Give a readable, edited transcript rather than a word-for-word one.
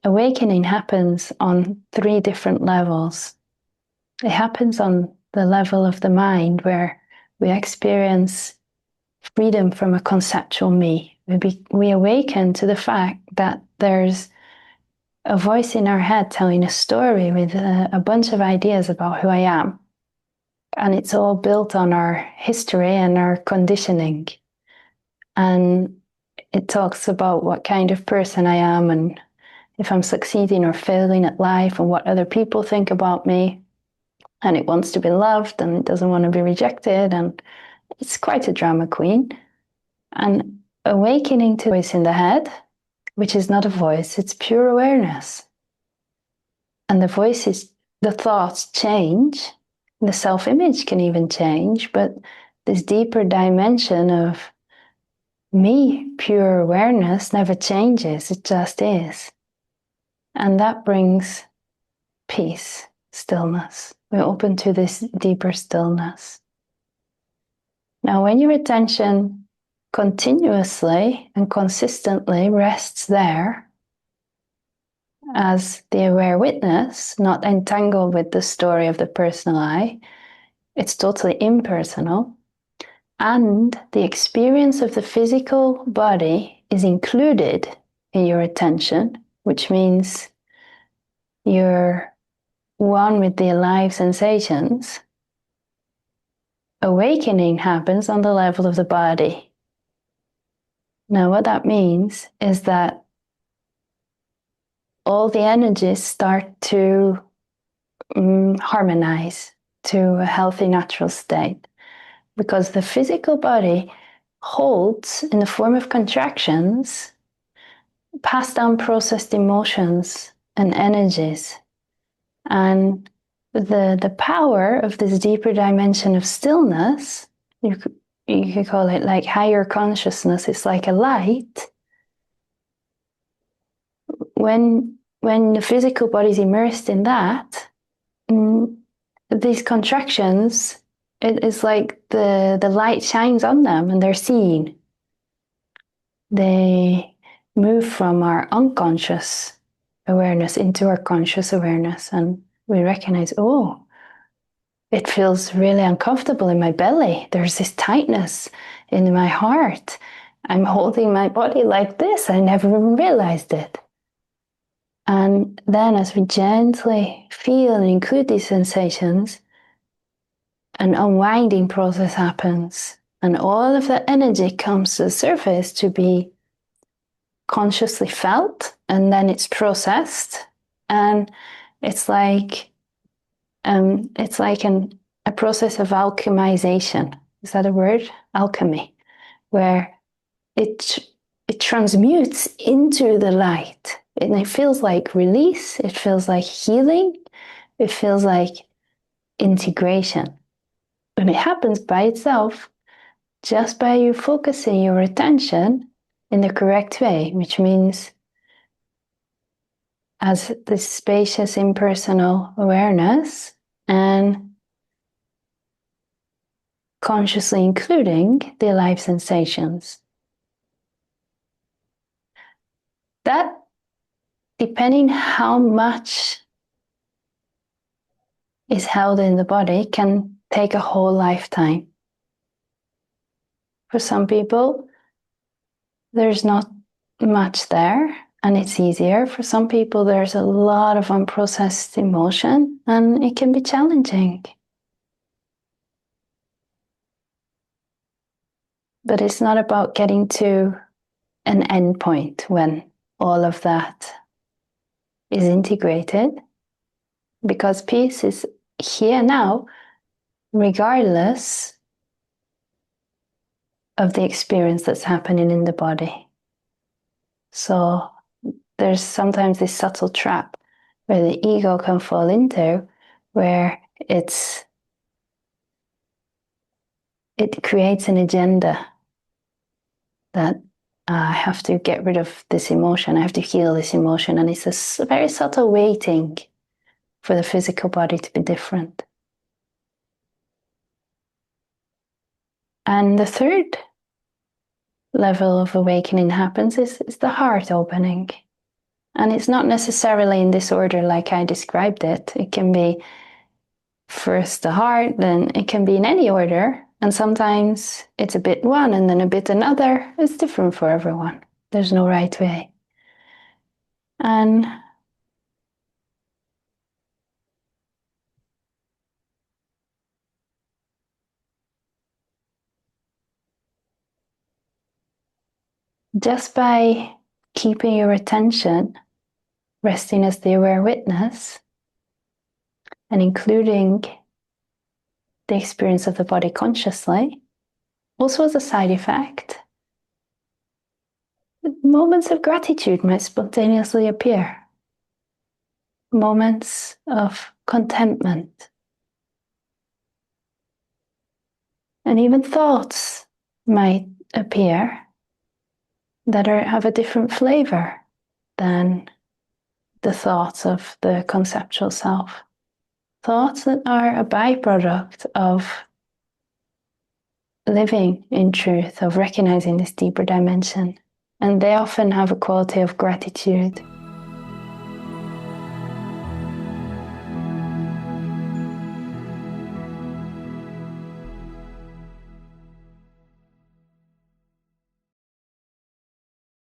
awakening happens on 3 different levels. It happens on the level of the mind, where we experience freedom from a conceptual me. We awaken to the fact that there's a voice in our head telling a story with a bunch of ideas about who I am. And it's all built on our history and our conditioning. And it talks about what kind of person I am, and if I'm succeeding or failing at life, and what other people think about me. And it wants to be loved, and it doesn't want to be rejected. And it's quite a drama queen. And awakening to the voice in the head, which is not a voice, it's pure awareness. And the voices, the thoughts change, the self-image can even change, but this deeper dimension of me, pure awareness, never changes, it just is. And that brings peace, stillness. We're open to this deeper stillness. Now, when your attention continuously and consistently rests there as the aware witness, not entangled with the story of the personal I, it's totally impersonal, and the experience of the physical body is included in your attention, which means you're one with the alive sensations. Awakening happens on the level of the body. Now, what that means is that all the energies start to harmonize to a healthy, natural state, because the physical body holds, in the form of contractions, passed down processed emotions and energies. And the power of this deeper dimension of stillness, you could call it like higher consciousness, it's like a light. When the physical body is immersed in that, these contractions, it is like the light shines on them and they're seen. They move from our unconscious awareness into our conscious awareness, and we recognize, oh, it feels really uncomfortable in my belly. There's this tightness in my heart. I'm holding my body like this. I never even realized it. And then as we gently feel and include these sensations, an unwinding process happens. And all of that energy comes to the surface to be consciously felt, and then it's processed. And it's like a process of alchemization. Is that a word? Alchemy, where it transmutes into the light. And it feels like release, it feels like healing, it feels like integration. And it happens by itself, just by you focusing your attention in the correct way, which means as this spacious, impersonal awareness, and consciously including the alive sensations. That, depending how much is held in the body, can take a whole lifetime. For some people, there's not much there, and it's easier. For some people, there's a lot of unprocessed emotion, and it can be challenging. But it's not about getting to an end point when all of that is integrated, because peace is here now, regardless of the experience that's happening in the body. So there's sometimes this subtle trap where the ego can fall into, where it creates an agenda that I have to get rid of this emotion, I have to heal this emotion, and it's a very subtle waiting for the physical body to be different. And the third level of awakening happens is the heart opening. And it's not necessarily in this order like I described it. It can be first the heart, then it can be in any order. And sometimes it's a bit one and then a bit another. It's different for everyone. There's no right way. And just by keeping your attention resting as the aware witness and including the experience of the body consciously, also as a side effect, moments of gratitude might spontaneously appear. Moments of contentment. And even thoughts might appear that have a different flavor than the thoughts of the conceptual self. Thoughts that are a byproduct of living in truth, of recognizing this deeper dimension. And they often have a quality of gratitude.